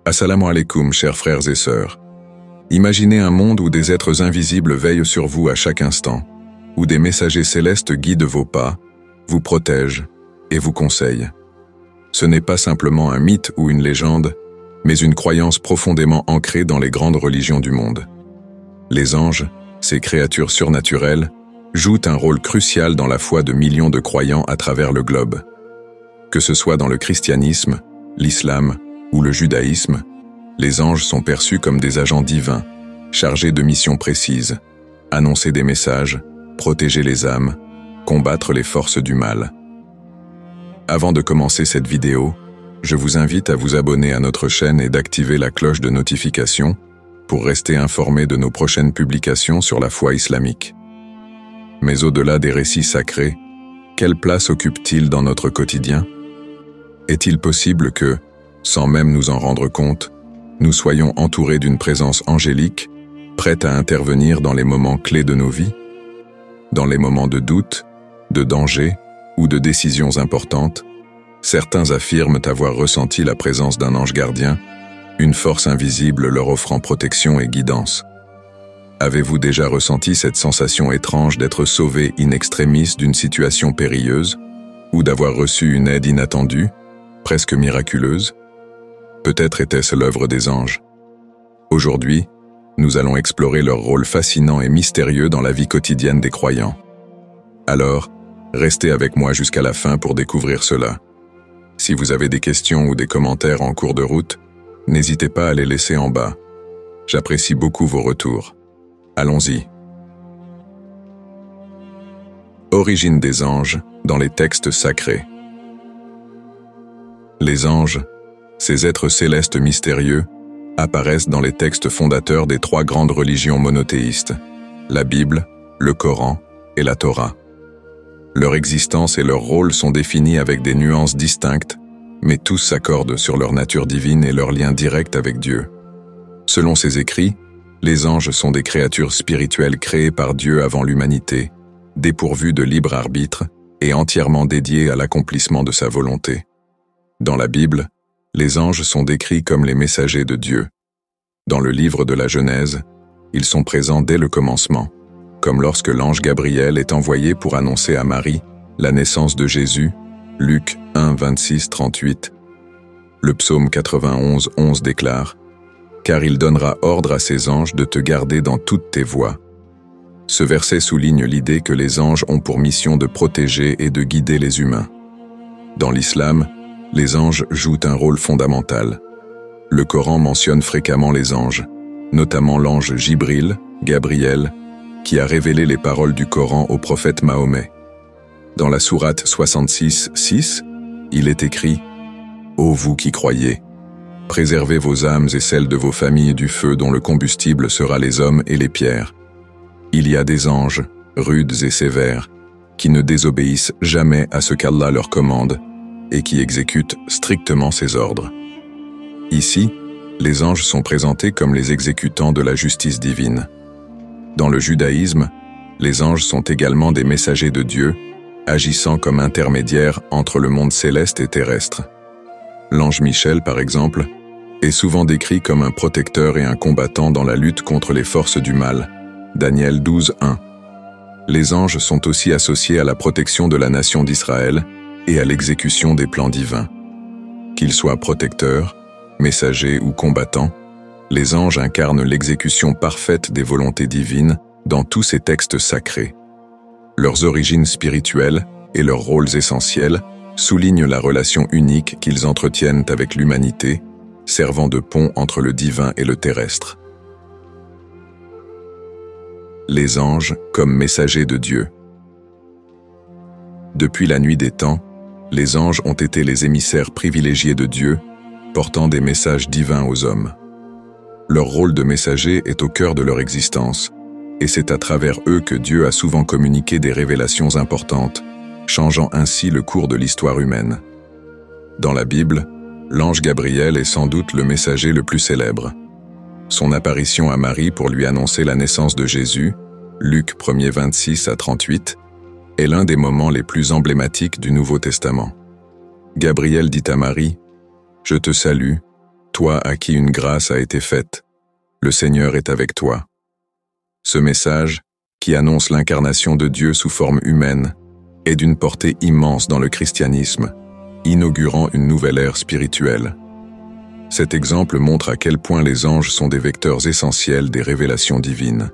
Assalamu alaikum, chers frères et sœurs. Imaginez un monde où des êtres invisibles veillent sur vous à chaque instant, où des messagers célestes guident vos pas, vous protègent et vous conseillent. Ce n'est pas simplement un mythe ou une légende, mais une croyance profondément ancrée dans les grandes religions du monde. Les anges, ces créatures surnaturelles, jouent un rôle crucial dans la foi de millions de croyants à travers le globe. Que ce soit dans le christianisme, l'islam ou le judaïsme, les anges sont perçus comme des agents divins, chargés de missions précises, annoncer des messages, protéger les âmes, combattre les forces du mal. Avant de commencer cette vidéo, je vous invite à vous abonner à notre chaîne et d'activer la cloche de notification pour rester informé de nos prochaines publications sur la foi islamique. Mais au-delà des récits sacrés, quelle place occupent-ils dans notre quotidien? Est-il possible que, sans même nous en rendre compte, nous soyons entourés d'une présence angélique, prête à intervenir dans les moments clés de nos vies? Dans les moments de doute, de danger ou de décisions importantes, certains affirment avoir ressenti la présence d'un ange gardien, une force invisible leur offrant protection et guidance. Avez-vous déjà ressenti cette sensation étrange d'être sauvé in extremis d'une situation périlleuse, ou d'avoir reçu une aide inattendue, presque miraculeuse? Peut-être était-ce l'œuvre des anges. Aujourd'hui, nous allons explorer leur rôle fascinant et mystérieux dans la vie quotidienne des croyants. Alors, restez avec moi jusqu'à la fin pour découvrir cela. Si vous avez des questions ou des commentaires en cours de route, n'hésitez pas à les laisser en bas. J'apprécie beaucoup vos retours. Allons-y. Origine des anges dans les textes sacrés. Les anges, ces êtres célestes mystérieux, apparaissent dans les textes fondateurs des trois grandes religions monothéistes, la Bible, le Coran et la Torah. Leur existence et leur rôle sont définis avec des nuances distinctes, mais tous s'accordent sur leur nature divine et leur lien direct avec Dieu. Selon ces écrits, les anges sont des créatures spirituelles créées par Dieu avant l'humanité, dépourvues de libre arbitre et entièrement dédiées à l'accomplissement de sa volonté. Dans la Bible, les anges sont décrits comme les messagers de Dieu. Dans le livre de la Genèse, ils sont présents dès le commencement, comme lorsque l'ange Gabriel est envoyé pour annoncer à Marie la naissance de Jésus, Luc 1, 26-38. Le psaume 91, 11 déclare « Car il donnera ordre à ses anges de te garder dans toutes tes voies ». Ce verset souligne l'idée que les anges ont pour mission de protéger et de guider les humains. Dans l'islam, les anges jouent un rôle fondamental. Le Coran mentionne fréquemment les anges, notamment l'ange Jibril, Gabriel, qui a révélé les paroles du Coran au prophète Mahomet. Dans la sourate 66, 6, il est écrit « Ô vous qui croyez, préservez vos âmes et celles de vos familles du feu dont le combustible sera les hommes et les pierres. Il y a des anges, rudes et sévères, qui ne désobéissent jamais à ce qu'Allah leur commande et qui exécutent strictement ses ordres. » Ici, les anges sont présentés comme les exécutants de la justice divine. Dans le judaïsme, les anges sont également des messagers de Dieu, agissant comme intermédiaires entre le monde céleste et terrestre. L'ange Michel, par exemple, est souvent décrit comme un protecteur et un combattant dans la lutte contre les forces du mal. Daniel 12, 1. Les anges sont aussi associés à la protection de la nation d'Israël et à l'exécution des plans divins. Qu'ils soient protecteurs, messagers ou combattants, les anges incarnent l'exécution parfaite des volontés divines dans tous ces textes sacrés. Leurs origines spirituelles et leurs rôles essentiels soulignent la relation unique qu'ils entretiennent avec l'humanité, servant de pont entre le divin et le terrestre. Les anges comme messagers de Dieu. Depuis la nuit des temps, les anges ont été les émissaires privilégiés de Dieu, portant des messages divins aux hommes. Leur rôle de messager est au cœur de leur existence, et c'est à travers eux que Dieu a souvent communiqué des révélations importantes, changeant ainsi le cours de l'histoire humaine. Dans la Bible, l'ange Gabriel est sans doute le messager le plus célèbre. Son apparition à Marie pour lui annoncer la naissance de Jésus, Luc 1er 26-38, est l'un des moments les plus emblématiques du Nouveau Testament. Gabriel dit à Marie « Je te salue, toi à qui une grâce a été faite. Le Seigneur est avec toi. Ce message, qui annonce l'incarnation de Dieu sous forme humaine, est d'une portée immense dans le christianisme, inaugurant une nouvelle ère spirituelle. Cet exemple montre à quel point les anges sont des vecteurs essentiels des révélations divines.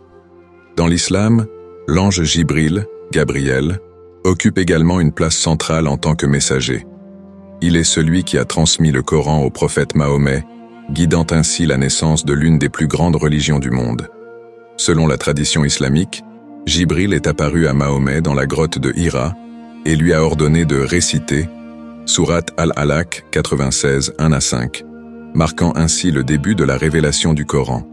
Dans l'islam, l'ange Jibril, Gabriel, occupe également une place centrale en tant que messager. Il est celui qui a transmis le Coran au prophète Mahomet, guidant ainsi la naissance de l'une des plus grandes religions du monde. Selon la tradition islamique, Jibril est apparu à Mahomet dans la grotte de Hira et lui a ordonné de réciter Sourate Al-Alaq 96, 1-5, marquant ainsi le début de la révélation du Coran.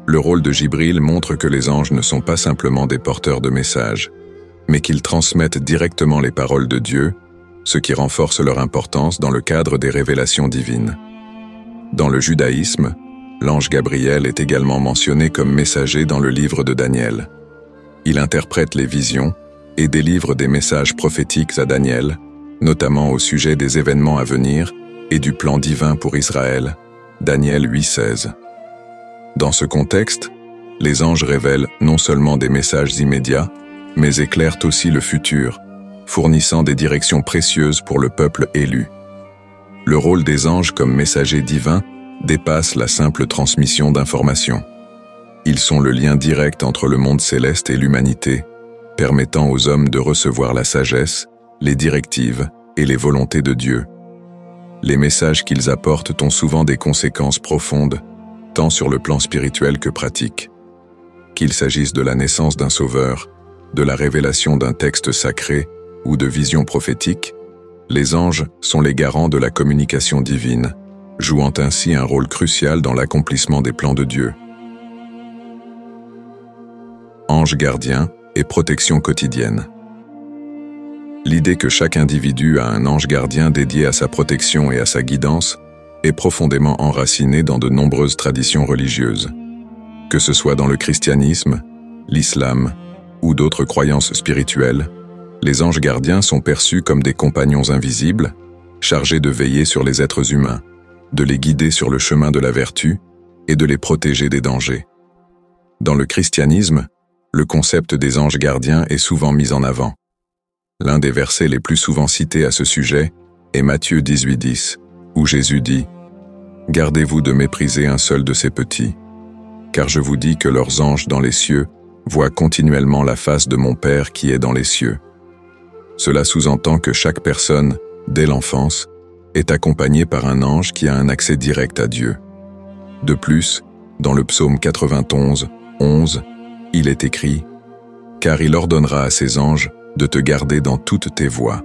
Le rôle de Jibril montre que les anges ne sont pas simplement des porteurs de messages, mais qu'ils transmettent directement les paroles de Dieu, ce qui renforce leur importance dans le cadre des révélations divines. Dans le judaïsme, l'ange Gabriel est également mentionné comme messager dans le livre de Daniel. Il interprète les visions et délivre des messages prophétiques à Daniel, notamment au sujet des événements à venir et du plan divin pour Israël, Daniel 8,16. Dans ce contexte, les anges révèlent non seulement des messages immédiats, mais éclairent aussi le futur, fournissant des directions précieuses pour le peuple élu. Le rôle des anges comme messagers divins dépasse la simple transmission d'informations. Ils sont le lien direct entre le monde céleste et l'humanité, permettant aux hommes de recevoir la sagesse, les directives et les volontés de Dieu. Les messages qu'ils apportent ont souvent des conséquences profondes, tant sur le plan spirituel que pratique. Qu'il s'agisse de la naissance d'un sauveur, de la révélation d'un texte sacré ou de visions prophétiques, les anges sont les garants de la communication divine, jouant ainsi un rôle crucial dans l'accomplissement des plans de Dieu. Ange gardien et protection quotidienne. L'idée que chaque individu a un ange gardien dédié à sa protection et à sa guidance est profondément enracinée dans de nombreuses traditions religieuses. Que ce soit dans le christianisme, l'islam ou d'autres croyances spirituelles, les anges gardiens sont perçus comme des compagnons invisibles, chargés de veiller sur les êtres humains, de les guider sur le chemin de la vertu et de les protéger des dangers. Dans le christianisme, le concept des anges gardiens est souvent mis en avant. L'un des versets les plus souvent cités à ce sujet est Matthieu 18,10, où Jésus dit « Gardez-vous de mépriser un seul de ces petits, car je vous dis que leurs anges dans les cieux voient continuellement la face de mon Père qui est dans les cieux. » Cela sous-entend que chaque personne, dès l'enfance, est accompagnée par un ange qui a un accès direct à Dieu. De plus, dans le psaume 91, 11, il est écrit « Car il ordonnera à ses anges de te garder dans toutes tes voies. »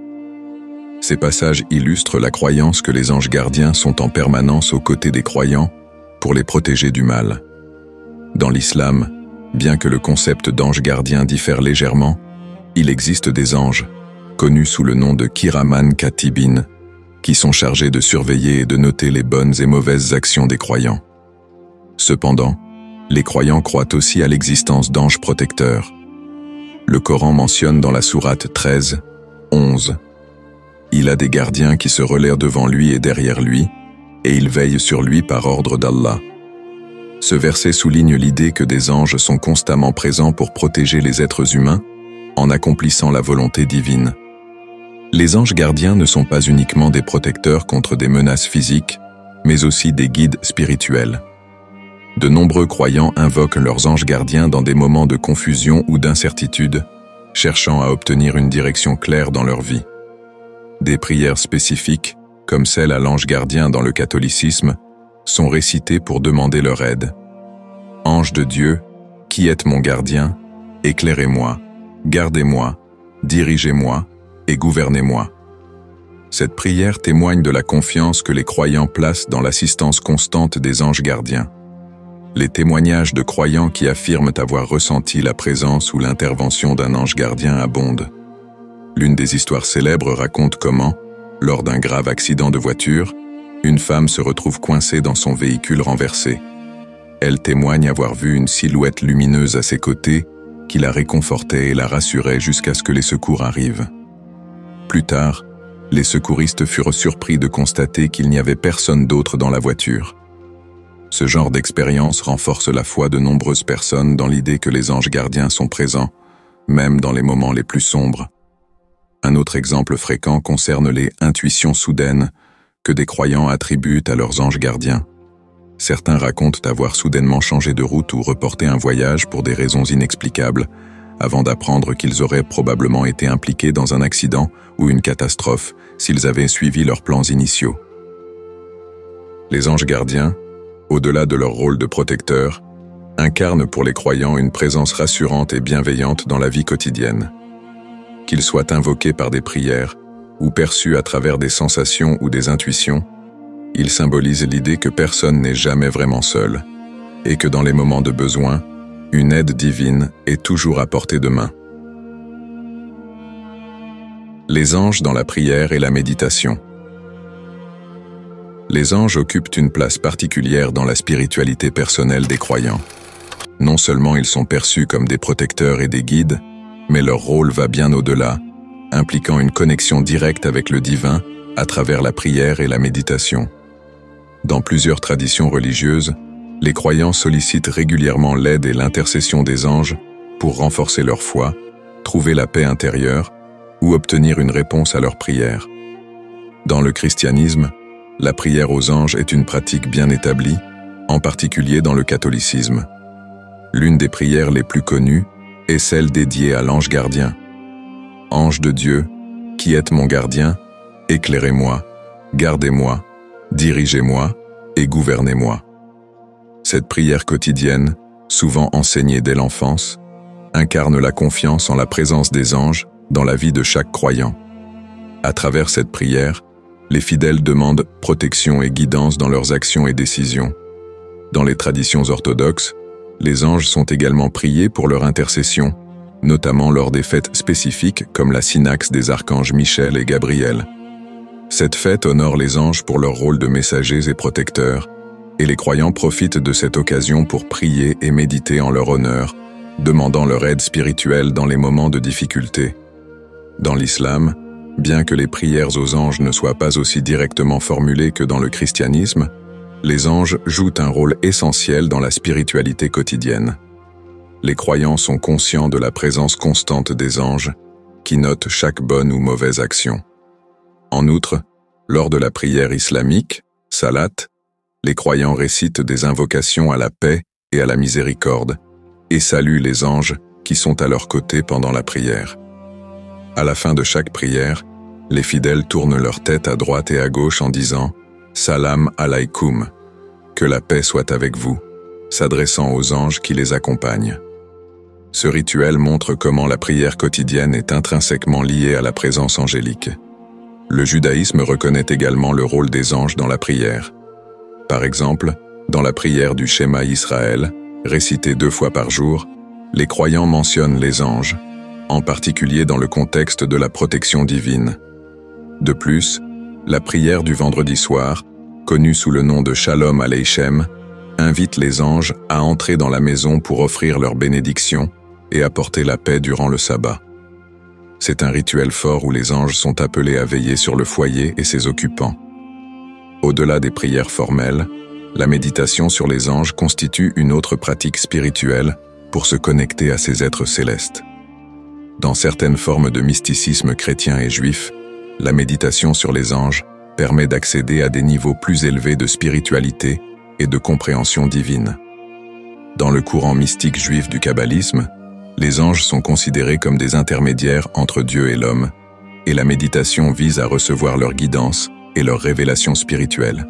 Ces passages illustrent la croyance que les anges gardiens sont en permanence aux côtés des croyants pour les protéger du mal. Dans l'islam, bien que le concept d'ange gardien diffère légèrement, il existe des anges, connus sous le nom de Kiraman Katibin, qui sont chargés de surveiller et de noter les bonnes et mauvaises actions des croyants. Cependant, les croyants croient aussi à l'existence d'anges protecteurs. Le Coran mentionne dans la sourate 13, 11, « Il a des gardiens qui se relèvent devant lui et derrière lui, et ils veillent sur lui par ordre d'Allah. » Ce verset souligne l'idée que des anges sont constamment présents pour protéger les êtres humains en accomplissant la volonté divine. Les anges gardiens ne sont pas uniquement des protecteurs contre des menaces physiques, mais aussi des guides spirituels. De nombreux croyants invoquent leurs anges gardiens dans des moments de confusion ou d'incertitude, cherchant à obtenir une direction claire dans leur vie. Des prières spécifiques, comme celle à l'ange gardien dans le catholicisme, sont récitées pour demander leur aide. « Ange de Dieu, qui êtes mon gardien, éclairez-moi, gardez-moi, dirigez-moi et gouvernez-moi. » Cette prière témoigne de la confiance que les croyants placent dans l'assistance constante des anges gardiens. Les témoignages de croyants qui affirment avoir ressenti la présence ou l'intervention d'un ange gardien abondent. L'une des histoires célèbres raconte comment, lors d'un grave accident de voiture, une femme se retrouve coincée dans son véhicule renversé. Elle témoigne avoir vu une silhouette lumineuse à ses côtés qui la réconfortait et la rassurait jusqu'à ce que les secours arrivent. Plus tard, Les secouristes furent surpris de constater qu'il n'y avait personne d'autre dans la voiture. Ce genre d'expérience renforce la foi de nombreuses personnes dans l'idée que les anges gardiens sont présents, même dans les moments les plus sombres. Un autre exemple fréquent concerne les intuitions soudaines que des croyants attribuent à leurs anges gardiens. Certains racontent avoir soudainement changé de route ou reporté un voyage pour des raisons inexplicables, avant d'apprendre qu'ils auraient probablement été impliqués dans un accident ou une catastrophe s'ils avaient suivi leurs plans initiaux. Les anges gardiens, au-delà de leur rôle de protecteur, incarnent pour les croyants une présence rassurante et bienveillante dans la vie quotidienne. Qu'ils soient invoqués par des prières ou perçus à travers des sensations ou des intuitions, ils symbolisent l'idée que personne n'est jamais vraiment seul et que dans les moments de besoin, une aide divine est toujours à portée de main. Les anges dans la prière et la méditation. Les anges occupent une place particulière dans la spiritualité personnelle des croyants. Non seulement ils sont perçus comme des protecteurs et des guides, mais leur rôle va bien au-delà, impliquant une connexion directe avec le divin à travers la prière et la méditation. Dans plusieurs traditions religieuses, les croyants sollicitent régulièrement l'aide et l'intercession des anges pour renforcer leur foi, trouver la paix intérieure ou obtenir une réponse à leurs prières. Dans le christianisme, la prière aux anges est une pratique bien établie, en particulier dans le catholicisme. L'une des prières les plus connues est celle dédiée à l'ange gardien. « Ange de Dieu, qui êtes mon gardien, éclairez-moi, gardez-moi, dirigez-moi et gouvernez-moi. » Cette prière quotidienne, souvent enseignée dès l'enfance, incarne la confiance en la présence des anges dans la vie de chaque croyant. À travers cette prière, les fidèles demandent protection et guidance dans leurs actions et décisions. Dans les traditions orthodoxes, les anges sont également priés pour leur intercession, notamment lors des fêtes spécifiques comme la synaxe des archanges Michel et Gabriel. Cette fête honore les anges pour leur rôle de messagers et protecteurs, et les croyants profitent de cette occasion pour prier et méditer en leur honneur, demandant leur aide spirituelle dans les moments de difficulté. Dans l'islam, bien que les prières aux anges ne soient pas aussi directement formulées que dans le christianisme, les anges jouent un rôle essentiel dans la spiritualité quotidienne. Les croyants sont conscients de la présence constante des anges, qui notent chaque bonne ou mauvaise action. En outre, lors de la prière islamique, salat, les croyants récitent des invocations à la paix et à la miséricorde, et saluent les anges qui sont à leur côté pendant la prière. À la fin de chaque prière, les fidèles tournent leur tête à droite et à gauche en disant « Salam alaykoum », que la paix soit avec vous, s'adressant aux anges qui les accompagnent. Ce rituel montre comment la prière quotidienne est intrinsèquement liée à la présence angélique. Le judaïsme reconnaît également le rôle des anges dans la prière. Par exemple, dans la prière du Shema Israël, récitée 2 fois par jour, les croyants mentionnent les anges, en particulier dans le contexte de la protection divine. De plus, la prière du vendredi soir, connue sous le nom de Shalom Aleichem, invite les anges à entrer dans la maison pour offrir leur bénédiction et apporter la paix durant le sabbat. C'est un rituel fort où les anges sont appelés à veiller sur le foyer et ses occupants. Au-delà des prières formelles, la méditation sur les anges constitue une autre pratique spirituelle pour se connecter à ces êtres célestes. Dans certaines formes de mysticisme chrétien et juif, la méditation sur les anges permet d'accéder à des niveaux plus élevés de spiritualité et de compréhension divine. Dans le courant mystique juif du kabbalisme, les anges sont considérés comme des intermédiaires entre Dieu et l'homme, et la méditation vise à recevoir leur guidance et leur révélation spirituelle.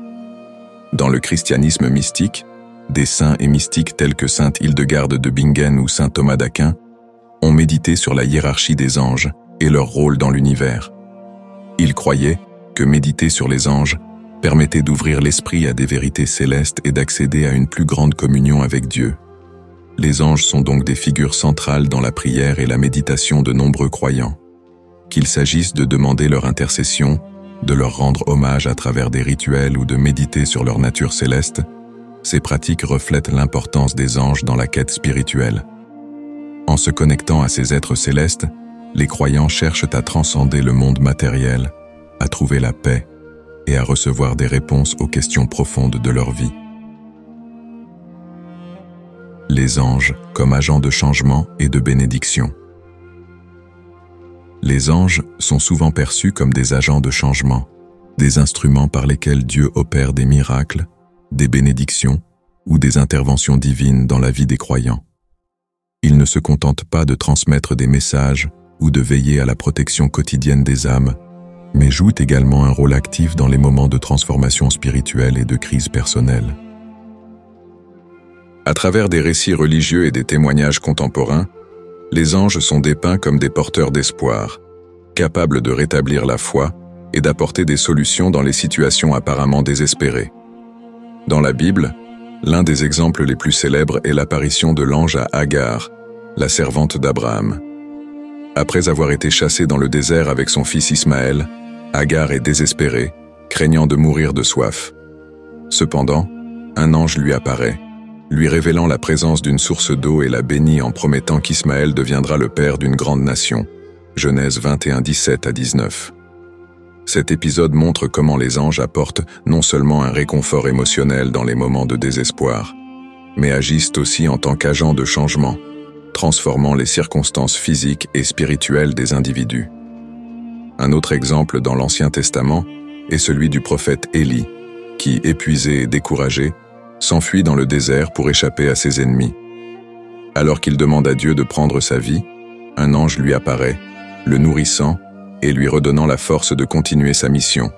Dans le christianisme mystique, des saints et mystiques tels que sainte Hildegarde de Bingen ou saint Thomas d'Aquin ont médité sur la hiérarchie des anges et leur rôle dans l'univers. Ils croyaient que méditer sur les anges permettait d'ouvrir l'esprit à des vérités célestes et d'accéder à une plus grande communion avec Dieu. Les anges sont donc des figures centrales dans la prière et la méditation de nombreux croyants. Qu'il s'agisse de demander leur intercession, de leur rendre hommage à travers des rituels ou de méditer sur leur nature céleste, ces pratiques reflètent l'importance des anges dans la quête spirituelle. En se connectant à ces êtres célestes, les croyants cherchent à transcender le monde matériel, à trouver la paix et à recevoir des réponses aux questions profondes de leur vie. Les anges comme agents de changement et de bénédiction. Les anges sont souvent perçus comme des agents de changement, des instruments par lesquels Dieu opère des miracles, des bénédictions ou des interventions divines dans la vie des croyants. Ils ne se contentent pas de transmettre des messages ou de veiller à la protection quotidienne des âmes, mais jouent également un rôle actif dans les moments de transformation spirituelle et de crise personnelle. À travers des récits religieux et des témoignages contemporains, les anges sont dépeints comme des porteurs d'espoir, capables de rétablir la foi et d'apporter des solutions dans les situations apparemment désespérées. Dans la Bible, l'un des exemples les plus célèbres est l'apparition de l'ange à Agar, la servante d'Abraham. Après avoir été chassée dans le désert avec son fils Ismaël, Agar est désespérée, craignant de mourir de soif. Cependant, un ange lui apparaît, lui révélant la présence d'une source d'eau et la bénit en promettant qu'Ismaël deviendra le père d'une grande nation. Genèse 21, 17 à 19. Cet épisode montre comment les anges apportent non seulement un réconfort émotionnel dans les moments de désespoir, mais agissent aussi en tant qu'agents de changement, transformant les circonstances physiques et spirituelles des individus. Un autre exemple dans l'Ancien Testament est celui du prophète Élie, qui, épuisé et découragé, s'enfuit dans le désert pour échapper à ses ennemis. Alors qu'il demande à Dieu de prendre sa vie, un ange lui apparaît, le nourrissant et lui redonnant la force de continuer sa mission.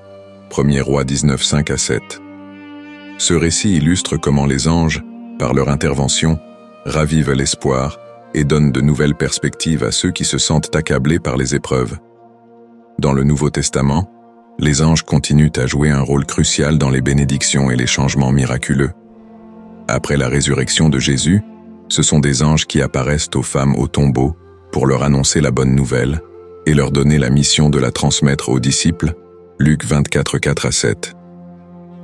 1er Roi 19, 5 à 7. Ce récit illustre comment les anges, par leur intervention, ravivent l'espoir et donnent de nouvelles perspectives à ceux qui se sentent accablés par les épreuves. Dans le Nouveau Testament, les anges continuent à jouer un rôle crucial dans les bénédictions et les changements miraculeux. Après la résurrection de Jésus, ce sont des anges qui apparaissent aux femmes au tombeau pour leur annoncer la bonne nouvelle et leur donner la mission de la transmettre aux disciples, Luc 24, 4 à 7.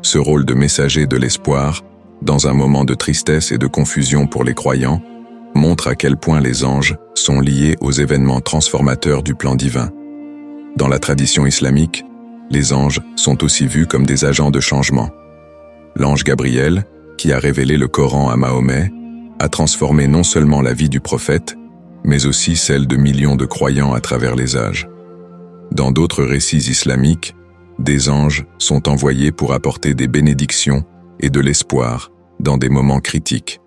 Ce rôle de messager de l'espoir, dans un moment de tristesse et de confusion pour les croyants, montre à quel point les anges sont liés aux événements transformateurs du plan divin. Dans la tradition islamique, les anges sont aussi vus comme des agents de changement. L'ange Gabriel, qui a révélé le Coran à Mahomet, a transformé non seulement la vie du prophète, mais aussi celle de millions de croyants à travers les âges. Dans d'autres récits islamiques, des anges sont envoyés pour apporter des bénédictions et de l'espoir dans des moments critiques.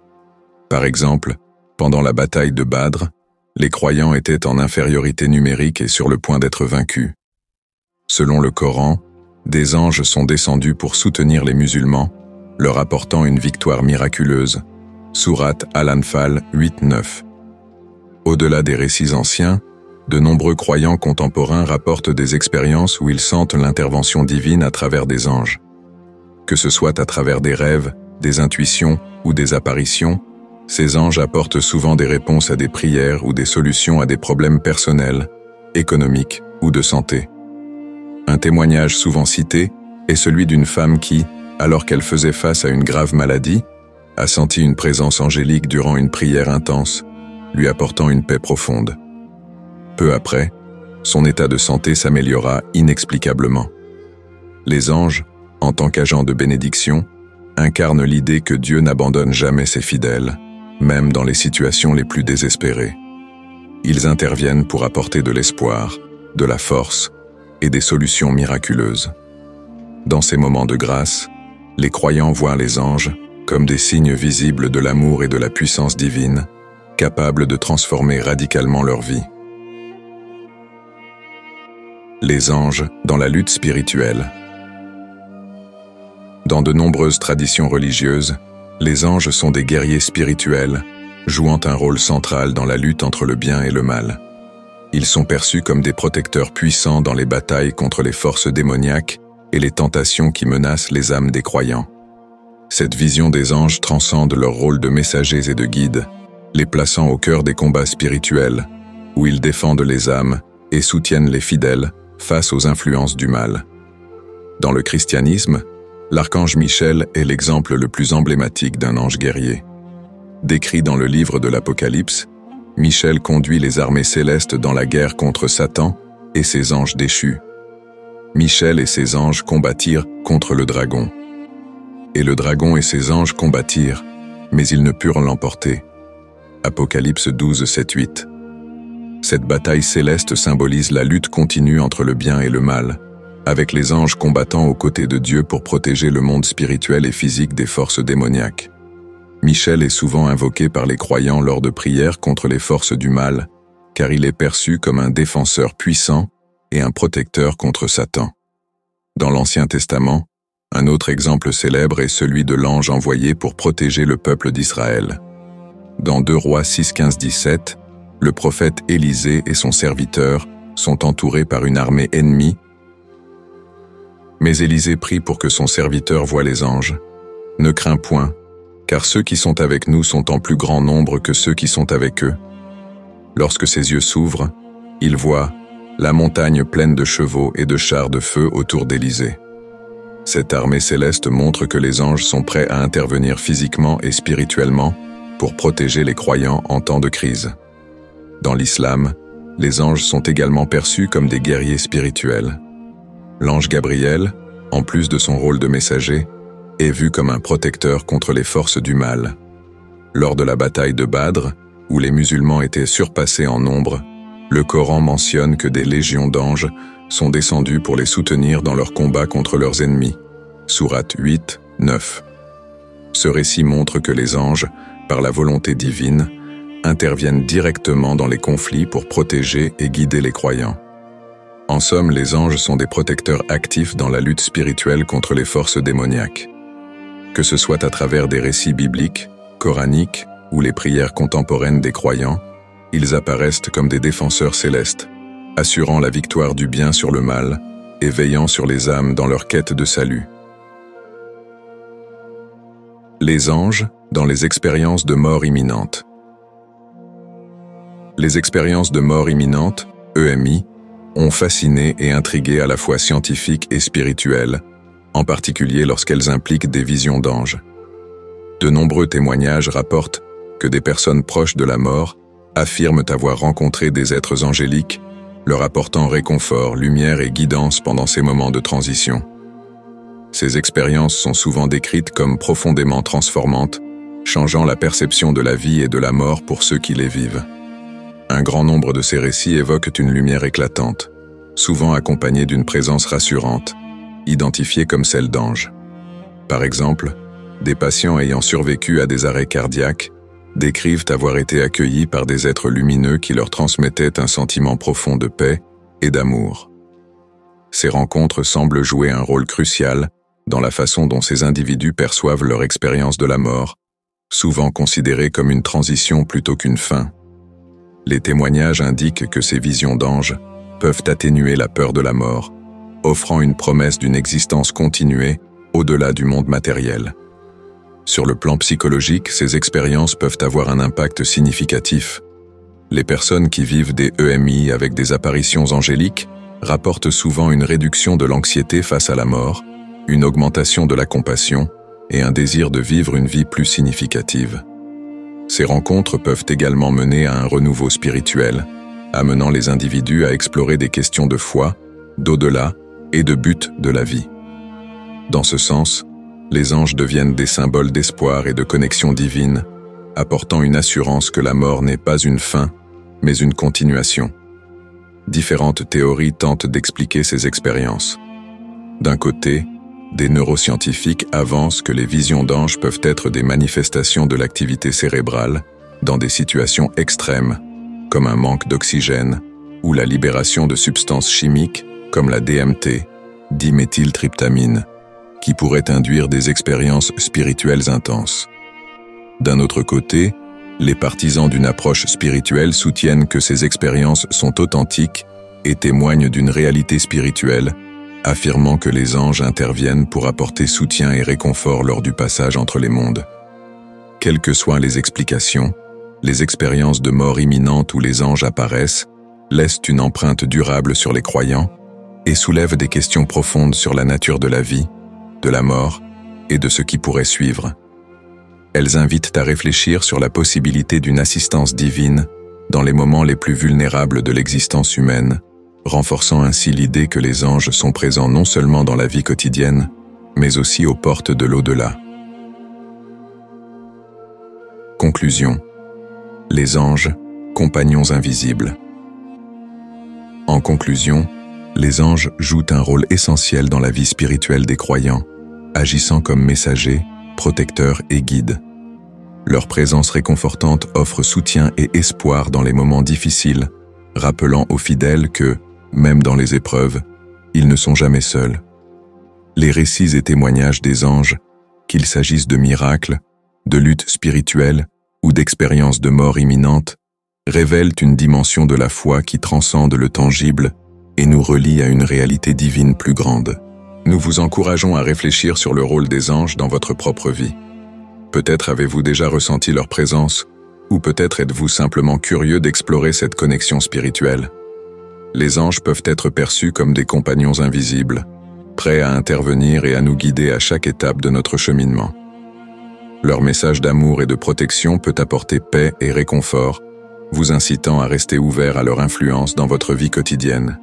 Par exemple, pendant la bataille de Badr, les croyants étaient en infériorité numérique et sur le point d'être vaincus. Selon le Coran, des anges sont descendus pour soutenir les musulmans, leur apportant une victoire miraculeuse. Sourate Al-Anfal 8-9. Au-delà des récits anciens, de nombreux croyants contemporains rapportent des expériences où ils sentent l'intervention divine à travers des anges. Que ce soit à travers des rêves, des intuitions ou des apparitions, ces anges apportent souvent des réponses à des prières ou des solutions à des problèmes personnels, économiques ou de santé. Un témoignage souvent cité est celui d'une femme qui, alors qu'elle faisait face à une grave maladie, a senti une présence angélique durant une prière intense, lui apportant une paix profonde. Peu après, son état de santé s'améliora inexplicablement. Les anges, en tant qu'agents de bénédiction, incarnent l'idée que Dieu n'abandonne jamais ses fidèles, même dans les situations les plus désespérées. Ils interviennent pour apporter de l'espoir, de la force et des solutions miraculeuses. Dans ces moments de grâce, les croyants voient les anges comme des signes visibles de l'amour et de la puissance divine, capables de transformer radicalement leur vie. Les anges dans la lutte spirituelle. Dans de nombreuses traditions religieuses, les anges sont des guerriers spirituels, jouant un rôle central dans la lutte entre le bien et le mal. Ils sont perçus comme des protecteurs puissants dans les batailles contre les forces démoniaques et les tentations qui menacent les âmes des croyants. Cette vision des anges transcende leur rôle de messagers et de guides, les plaçant au cœur des combats spirituels, où ils défendent les âmes et soutiennent les fidèles face aux influences du mal. Dans le christianisme, l'archange Michel est l'exemple le plus emblématique d'un ange guerrier. Décrit dans le livre de l'Apocalypse, Michel conduit les armées célestes dans la guerre contre Satan et ses anges déchus. Michel et ses anges combattirent contre le dragon. Et le dragon et ses anges combattirent, mais ils ne purent l'emporter. Apocalypse 12, 7, 8. Cette bataille céleste symbolise la lutte continue entre le bien et le mal, avec les anges combattant aux côtés de Dieu pour protéger le monde spirituel et physique des forces démoniaques. Michel est souvent invoqué par les croyants lors de prières contre les forces du mal, car il est perçu comme un défenseur puissant et un protecteur contre Satan. Dans l'Ancien Testament, un autre exemple célèbre est celui de l'ange envoyé pour protéger le peuple d'Israël. Dans 2 Rois 6, 15, 17, le prophète Élisée et son serviteur sont entourés par une armée ennemie. Mais Élisée prie pour que son serviteur voie les anges. « Ne crains point, car ceux qui sont avec nous sont en plus grand nombre que ceux qui sont avec eux. » Lorsque ses yeux s'ouvrent, il voit la montagne pleine de chevaux et de chars de feu autour d'Élisée. Cette armée céleste montre que les anges sont prêts à intervenir physiquement et spirituellement pour protéger les croyants en temps de crise. Dans l'islam, les anges sont également perçus comme des guerriers spirituels. L'ange Gabriel, en plus de son rôle de messager, est vu comme un protecteur contre les forces du mal. Lors de la bataille de Badr, où les musulmans étaient surpassés en nombre, le Coran mentionne que des légions d'anges sont descendus pour les soutenir dans leur combat contre leurs ennemis. Sourate 8, 9. Ce récit montre que les anges, par la volonté divine, interviennent directement dans les conflits pour protéger et guider les croyants. En somme, les anges sont des protecteurs actifs dans la lutte spirituelle contre les forces démoniaques. Que ce soit à travers des récits bibliques, coraniques ou les prières contemporaines des croyants, ils apparaissent comme des défenseurs célestes, assurant la victoire du bien sur le mal et veillant sur les âmes dans leur quête de salut. Les anges dans les expériences de mort imminente. Les expériences de mort imminente, EMI, ont fasciné et intrigué à la fois scientifiques et spirituels, en particulier lorsqu'elles impliquent des visions d'anges. De nombreux témoignages rapportent que des personnes proches de la mort affirment avoir rencontré des êtres angéliques, leur apportant réconfort, lumière et guidance pendant ces moments de transition. Ces expériences sont souvent décrites comme profondément transformantes, changeant la perception de la vie et de la mort pour ceux qui les vivent. Un grand nombre de ces récits évoquent une lumière éclatante, souvent accompagnée d'une présence rassurante, identifiée comme celle d'anges. Par exemple, des patients ayant survécu à des arrêts cardiaques décrivent avoir été accueillis par des êtres lumineux qui leur transmettaient un sentiment profond de paix et d'amour. Ces rencontres semblent jouer un rôle crucial dans la façon dont ces individus perçoivent leur expérience de la mort, souvent considérée comme une transition plutôt qu'une fin. Les témoignages indiquent que ces visions d'anges peuvent atténuer la peur de la mort, offrant une promesse d'une existence continuée au-delà du monde matériel. Sur le plan psychologique, ces expériences peuvent avoir un impact significatif. Les personnes qui vivent des EMI avec des apparitions angéliques rapportent souvent une réduction de l'anxiété face à la mort, une augmentation de la compassion et un désir de vivre une vie plus significative. Ces rencontres peuvent également mener à un renouveau spirituel, amenant les individus à explorer des questions de foi, d'au-delà et de but de la vie. Dans ce sens, les anges deviennent des symboles d'espoir et de connexion divine, apportant une assurance que la mort n'est pas une fin, mais une continuation. Différentes théories tentent d'expliquer ces expériences. D'un côté, des neuroscientifiques avancent que les visions d'anges peuvent être des manifestations de l'activité cérébrale dans des situations extrêmes, comme un manque d'oxygène ou la libération de substances chimiques comme la DMT, diméthyltryptamine, qui pourraient induire des expériences spirituelles intenses. D'un autre côté, les partisans d'une approche spirituelle soutiennent que ces expériences sont authentiques et témoignent d'une réalité spirituelle, affirmant que les anges interviennent pour apporter soutien et réconfort lors du passage entre les mondes. Quelles que soient les explications, les expériences de mort imminente où les anges apparaissent laissent une empreinte durable sur les croyants et soulèvent des questions profondes sur la nature de la vie, de la mort et de ce qui pourrait suivre. Elles invitent à réfléchir sur la possibilité d'une assistance divine dans les moments les plus vulnérables de l'existence humaine, renforçant ainsi l'idée que les anges sont présents non seulement dans la vie quotidienne, mais aussi aux portes de l'au-delà. Conclusion. Les anges, compagnons invisibles. En conclusion, les anges jouent un rôle essentiel dans la vie spirituelle des croyants, agissant comme messagers, protecteurs et guides. Leur présence réconfortante offre soutien et espoir dans les moments difficiles, rappelant aux fidèles que, même dans les épreuves, ils ne sont jamais seuls. Les récits et témoignages des anges, qu'il s'agisse de miracles, de luttes spirituelles ou d'expériences de mort imminente, révèlent une dimension de la foi qui transcende le tangible et nous relie à une réalité divine plus grande. Nous vous encourageons à réfléchir sur le rôle des anges dans votre propre vie. Peut-être avez-vous déjà ressenti leur présence, ou peut-être êtes-vous simplement curieux d'explorer cette connexion spirituelle. Les anges peuvent être perçus comme des compagnons invisibles, prêts à intervenir et à nous guider à chaque étape de notre cheminement. Leur message d'amour et de protection peut apporter paix et réconfort, vous incitant à rester ouvert à leur influence dans votre vie quotidienne.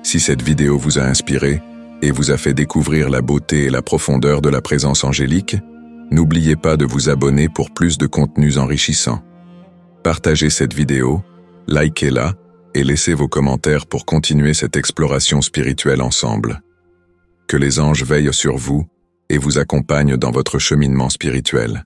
Si cette vidéo vous a inspiré et vous a fait découvrir la beauté et la profondeur de la présence angélique, n'oubliez pas de vous abonner pour plus de contenus enrichissants. Partagez cette vidéo, likez-la et laissez vos commentaires pour continuer cette exploration spirituelle ensemble. Que les anges veillent sur vous et vous accompagnent dans votre cheminement spirituel.